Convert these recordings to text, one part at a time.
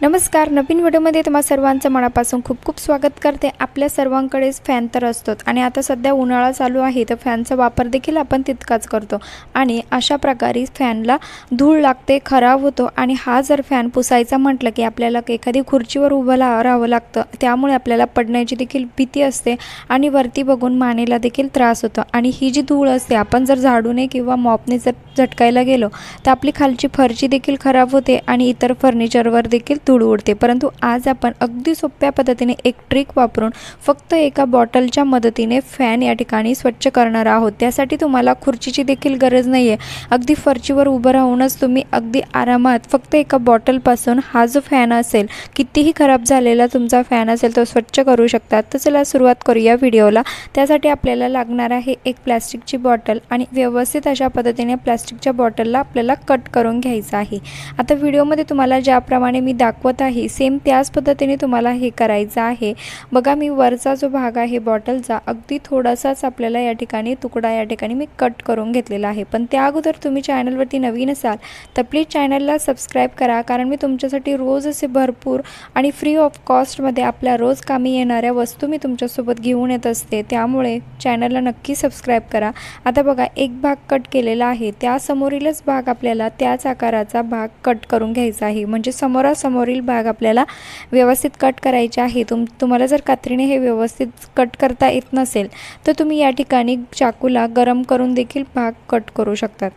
नमस्कार. नवीन व्हिडिओमध्ये तुम्हा सर्वांचं मनापासून खूप खूप स्वागत करते. आपल्या सर्वांकडेच फॅन तर असतोच आणि आता सध्या उन्हाळा चालू आहे तर फॅनचा वापर देखील आपण तितकाच करतो आणि अशा प्रकारे फॅनला धूळ लागते, खराब होतो आणि हा जर फॅन पुसायचा म्हटलं की आपल्याला एखादी खुर्चीवर उभं राहावं लागतं. त्यामुळे आपल्याला पडण्याची देखील भीती असते आणि वरती बघून मानेला देखील त्रास होतो आणि ही जी धूळ असते आपण जर झाडूने किंवा मॉपने जर झटकायला गेलो तर आपली खालची फरशी देखील खराब होते आणि इतर फर्निचरवर देखील धूळ उडते. परंतु आज आपण अगदी सोप्या पद्धतीने एक ट्रिक वापरून फक्त एका बॉटलच्या मदतीने फॅन या ठिकाणी स्वच्छ करणार आहोत. त्यासाठी तुम्हाला खुर्चीची देखील गरज नाही आहे. अगदी फरशीवर उभं राहूनच तुम्ही अगदी आरामात फक्त एका बॉटलपासून हा जो फॅन असेल, कितीही खराब झालेला तुमचा फॅन असेल तो स्वच्छ करू शकता. तर चला सुरुवात करूया व्हिडिओला. त्यासाठी आपल्याला लागणार आहे एक प्लास्टिकची बॉटल आणि व्यवस्थित अशा पद्धतीने प्लास्टिकच्या बॉटलला आपल्याला कट करून घ्यायचं आहे. आता व्हिडिओमध्ये तुम्हाला ज्याप्रमाणे मी दाखवत आहे सेम त्याच पद्धतीने तुम्हाला हे करायचं आहे. बघा, मी वरचा जो भाग आहे बॉटलचा अगदी थोडासाच आपल्याला या ठिकाणी तुकडा या ठिकाणी मी कट करून घेतलेला आहे. पण त्या अगोदर तुम्ही चॅनलवरती नवीन असाल तर प्लीज चॅनलला सबस्क्राईब करा, कारण मी तुमच्यासाठी रोज असे भरपूर आणि फ्री ऑफ कॉस्टमध्ये आपल्या रोज कामी येणाऱ्या वस्तू मी तुमच्यासोबत घेऊन येत असते. त्यामुळे चॅनलला नक्की सबस्क्राईब करा. आता बघा, एक भाग कट केलेला आहे, त्यासमोरीलच भाग आपल्याला त्याच आकाराचा भाग कट करून घ्यायचा आहे. म्हणजे समोरासमोरील भाग आपल्याला व्यवस्थित कट करायचे आहे. तुम्हाला जर कात्रीने हे व्यवस्थित कट करता येत नसेल तर तुम्ही या ठिकाणी चाकूला गरम करून देखील भाग कट करू शकतात.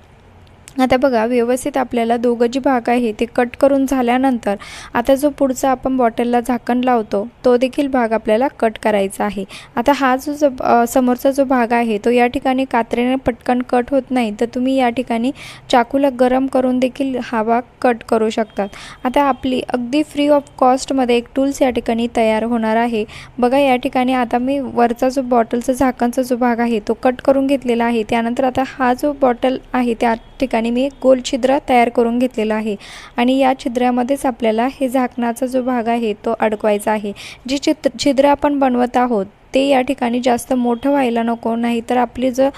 आता बघा, व्यवस्थित आपल्याला दोघं जे भाग आहे ते कट करून झाल्यानंतर आता जो पुढचा आपण बॉटलला झाकण लावतो तो देखील भाग आपल्याला कट करायचा आहे. आता हा जो समोरचा जो भाग आहे तो या ठिकाणी कात्रीने पटकन कट होत नाही, तर तुम्ही या ठिकाणी चाकूला गरम करून देखील हा भाग कट करू शकतात. आता आपली अगदी फ्री ऑफ कॉस्टमध्ये एक टूल्स या ठिकाणी तयार होणार आहे. बघा, या ठिकाणी आता मी वरचा जो बॉटलचा झाकणचा जो भाग आहे तो कट करून घेतलेला आहे. त्यानंतर आता हा जो बॉटल आहे त्या ठिकाणी मी एक गोल छिद्र तयार करून घेतलेला आहे आणि या छिद्रामध्येच आपल्याला हे झाकणाचा जो भाग आहे तो अडकवायचा आहे. जी छिद्र आपण बनवत आहोत ते या ठिकाणी जास्त मोठं व्हायला नको, नाही तर आपली जो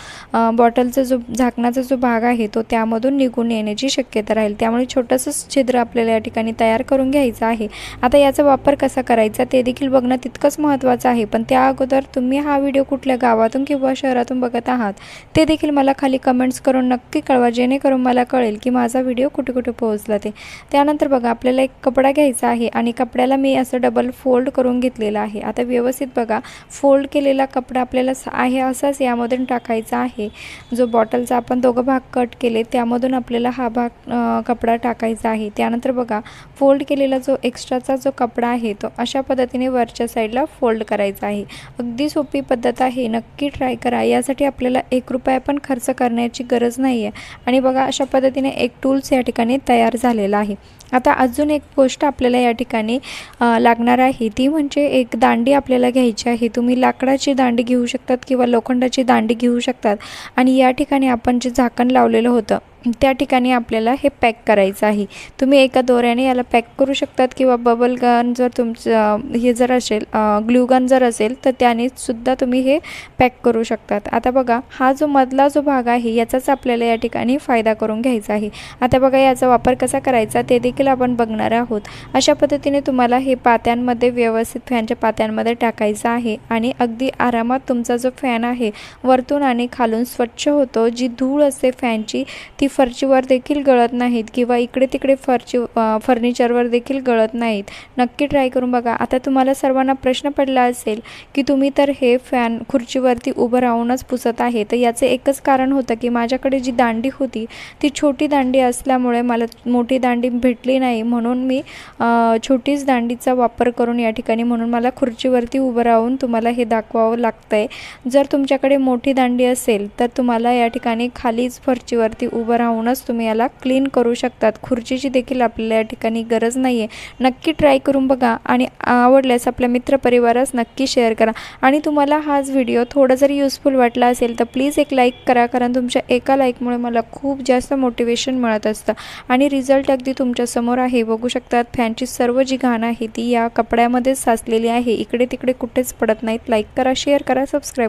बॉटलचा जो झाकणाचा जो भाग आहे तो त्यामधून निघून येण्याची शक्यता राहील. त्यामुळे छोटंसं छिद्र आपल्याला या ठिकाणी तयार करून घ्यायचं आहे. आता याचा वापर कसा करायचा ते देखील बघणं तितकंच महत्त्वाचं आहे. पण त्या अगोदर तुम्ही हा व्हिडिओ कुठल्या गावातून किंवा शहरातून बघत आहात ते देखील मला खाली कमेंट्स करून नक्की कळवा, जेणेकरून मला कळेल की माझा व्हिडिओ कुठे कुठे पोहोचला ते. त्यानंतर बघा, आपल्याला एक कपडा घ्यायचा आहे आणि कपड्याला मी असं डबल फोल्ड करून घेतलेला आहे. आता व्यवस्थित बघा, फोल्ड केलेला कपडा आपल्याला आहे असाच यामधून टाकायचा आहे. जो बॉटलचा आपण दोघं भाग कट केले त्यामधून आपल्याला हा भाग कपडा टाकायचा आहे. त्यानंतर बघा, फोल्ड केलेला जो एक्स्ट्राचा जो कपडा आहे तो अशा पद्धतीने वरच्या साईडला फोल्ड करायचा आहे. अगदी सोपी पद्धत आहे, नक्की ट्राय करा. यासाठी आपल्याला ₹1 पण खर्च करण्याची गरज नाही आहे आणि बघा, अशा पद्धतीने एक टूल्स या ठिकाणी तयार झालेला आहे. आता अजून एक गोष्ट आपल्याला या ठिकाणी लागणार आहे, ती म्हणजे एक दांडी आपल्याला घ्यायची आहे. तुम्ही लाकडाची दांडी घेऊ शकतात किंवा लोखंडाची दांडी घेऊ शकतात आणि या ठिकाणी आपण जे झाकण लावलेलं होतं त्या ठिकाणी आपल्याला हे पॅक करायचं आहे. तुम्ही एका दोऱ्याने याला पॅक करू शकतात किंवा बबल गन जर तुमचं हे जर असेल, ग्लू गन जर असेल तर त्याने सुद्धा तुम्ही हे पॅक करू शकतात. आता बघा, हा जो मधला जो भाग आहे याचाच आपल्याला या ठिकाणी फायदा करून घ्यायचा आहे. आता बघा, याचा वापर कसा करायचा ते देखील आपण बघणार आहोत. अशा पद्धतीने तुम्हाला हे पात्यांमध्ये व्यवस्थित फॅनच्या पात्यांमध्ये टाकायचं आहे आणि अगदी आरामात तुमचा जो फॅन आहे वरतून आणि खालून स्वच्छ होतो. जी धूळ असते फॅनची ती फरशीवर देखील गळत नाहीत किंवा इकडे तिकडे फर्निचरवर देखील गळत नाहीत. नक्की ट्राय करून बघा. आता तुम्हाला सर्वांना प्रश्न पडला असेल की तुम्ही तर हे फॅन खुर्चीवरती उभं राहूनच पुसत आहे, तर याचे एकच कारण होतं की माझ्याकडे जी दांडी होती ती छोटी दांडी असल्यामुळे मला मोठी दांडी भेटली नाही, म्हणून मी छोटीच दांडीचा वापर करून या ठिकाणी म्हणून मला खुर्चीवरती उभं राहून तुम्हाला हे दाखवावं लागतं आहे. जर तुमच्याकडे मोठी दांडी असेल तर तुम्हाला या ठिकाणी खालीच फरशीवरती उभं राहूनच तुम्ही याला क्लीन करू शकतात. खुर्चीची देखील आपल्याला या ठिकाणी गरज नाही आहे. नक्की ट्राय करून बघा आणि आवडल्यास आपल्या मित्रपरिवारास नक्की शेअर करा. आणि तुम्हाला हाच व्हिडिओ थोडा जरी युजफुल वाटला असेल तर प्लीज एक लाईक करा, कारण तुमच्या एका लाईकमुळे मला खूप जास्त मोटिवेशन मिळत असतं आणि रिझल्ट अगदी तुमच्यासमोर आहे. बघू शकतात, फॅनची सर्व जी घाण आहे ती या कपड्यामध्येच साचलेली आहे, इकडे तिकडे कुठेच पडत नाहीत. लाईक करा, शेअर करा, सबस्क्राईब